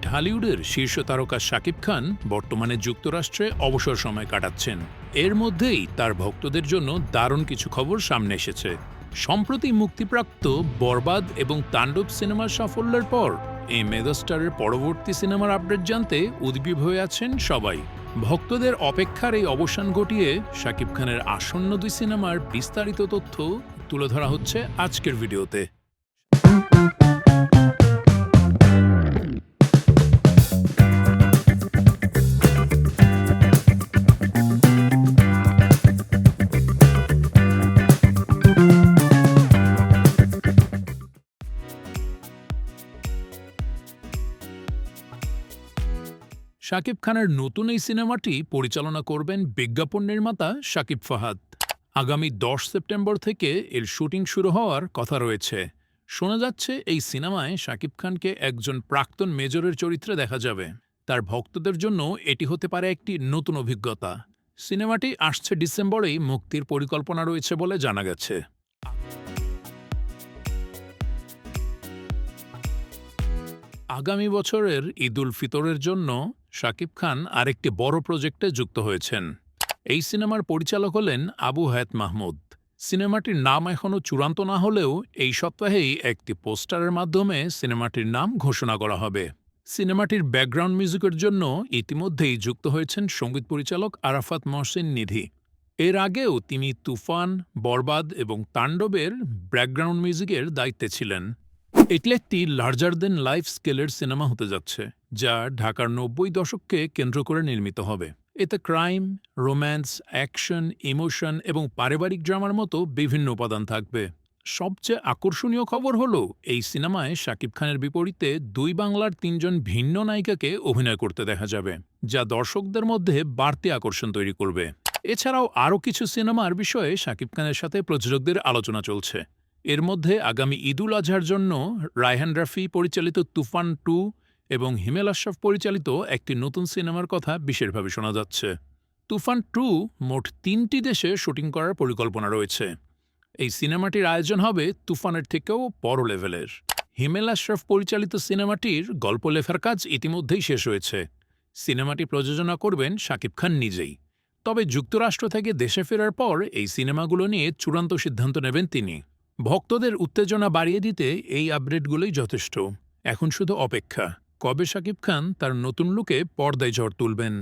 ঢালিউডের শীর্ষ তারকা শাকিব খান বর্তমানে যুক্তরাষ্ট্রে অবসর সময় কাটাচ্ছেন। এর মধ্যেই তার ভক্তদের জন্য দারুণ কিছু খবর সামনে এসেছে। সম্প্রতি মুক্তিপ্রাপ্ত বরবাদ এবং তাণ্ডব সিনেমার সাফল্যের পর এই মেগাস্টারের পরবর্তী সিনেমার আপডেট জানতে উদ্গ্রীব হয়ে আছেন সবাই। ভক্তদের অপেক্ষার এই অবসান ঘটিয়ে শাকিব খানের আসন্ন দুই সিনেমার বিস্তারিত তথ্য তুলে ধরা হচ্ছে আজকের ভিডিওতে। শাকিব খানের নতুন এই সিনেমাটি পরিচালনা করবেন বিজ্ঞাপন নির্মাতা শাকিব ফাহাদ। আগামী 10 সেপ্টেম্বর থেকে এর শুটিং শুরু হওয়ার কথা রয়েছে। শোনা যাচ্ছে এই সিনেমায় শাকিব খানকে একজন প্রাক্তন মেজরের চরিত্রে দেখা যাবে। তার ভক্তদের জন্য এটি হতে পারে একটি নতুন অভিজ্ঞতা। সিনেমাটি আসছে ডিসেম্বরেই মুক্তির পরিকল্পনা রয়েছে বলে জানা গেছে। আগামী বছরের ঈদুল ফিতরের জন্য শাকিব খান আরেকটি বড় প্রজেক্টে যুক্ত হয়েছেন। এই সিনেমার পরিচালক হলেন আবু হায়াত মাহমুদ। সিনেমাটির নাম এখনও চূড়ান্ত না হলেও এই সপ্তাহেই একটি পোস্টারের মাধ্যমে সিনেমাটির নাম ঘোষণা করা হবে। সিনেমাটির ব্যাকগ্রাউন্ড মিউজিকের জন্য ইতিমধ্যেই যুক্ত হয়েছেন সঙ্গীত পরিচালক আরাফাত মহসিন নিধি। এর আগেও তিনি তুফান, বরবাদ এবং তাণ্ডবের ব্যাকগ্রাউন্ড মিউজিকের দায়িত্বে ছিলেন। এটি একটি লার্জার দেন লাইফ স্কেলের সিনেমা হতে যাচ্ছে, যা ঢাকার 90 দশককে কেন্দ্র করে নির্মিত হবে। এতে ক্রাইম, রোম্যান্স, অ্যাকশন, ইমোশন এবং পারিবারিক ড্রামার মতো বিভিন্ন উপাদান থাকবে। সবচেয়ে আকর্ষণীয় খবর হল এই সিনেমায় শাকিব খানের বিপরীতে দুই বাংলার 3 জন ভিন্ন নায়িকাকে অভিনয় করতে দেখা যাবে, যা দর্শকদের মধ্যে বাড়তি আকর্ষণ তৈরি করবে। এছাড়াও আরও কিছু সিনেমার বিষয়ে শাকিব খানের সাথে প্রযোজকদের আলোচনা চলছে। এর মধ্যে আগামী ঈদুল আজহার জন্য রায়হান রাফি পরিচালিত তুফান 2 এবং হিমেল আশরাফ পরিচালিত একটি নতুন সিনেমার কথা বিশেষভাবে শোনা যাচ্ছে। তুফান 2 মোট 3টি দেশে শুটিং করার পরিকল্পনা রয়েছে। এই সিনেমাটির আয়োজন হবে তুফানের থেকেও বড় লেভেলের। হিমেল আশরাফ পরিচালিত সিনেমাটির গল্প লেখার কাজ ইতিমধ্যেই শেষ হয়েছে। সিনেমাটি প্রযোজনা করবেন শাকিব খান নিজেই। তবে যুক্তরাষ্ট্র থেকে দেশে ফেরার পর এই সিনেমাগুলো নিয়ে চূড়ান্ত সিদ্ধান্ত নেবেন তিনি। ভক্তদের উত্তেজনা বাড়িয়ে দিতে এই আপডেটগুলোই যথেষ্ট। এখন শুধু অপেক্ষা, কবে শাকিব খান তার নতুন লুকে পর্দায় ঝড় তুলবেন।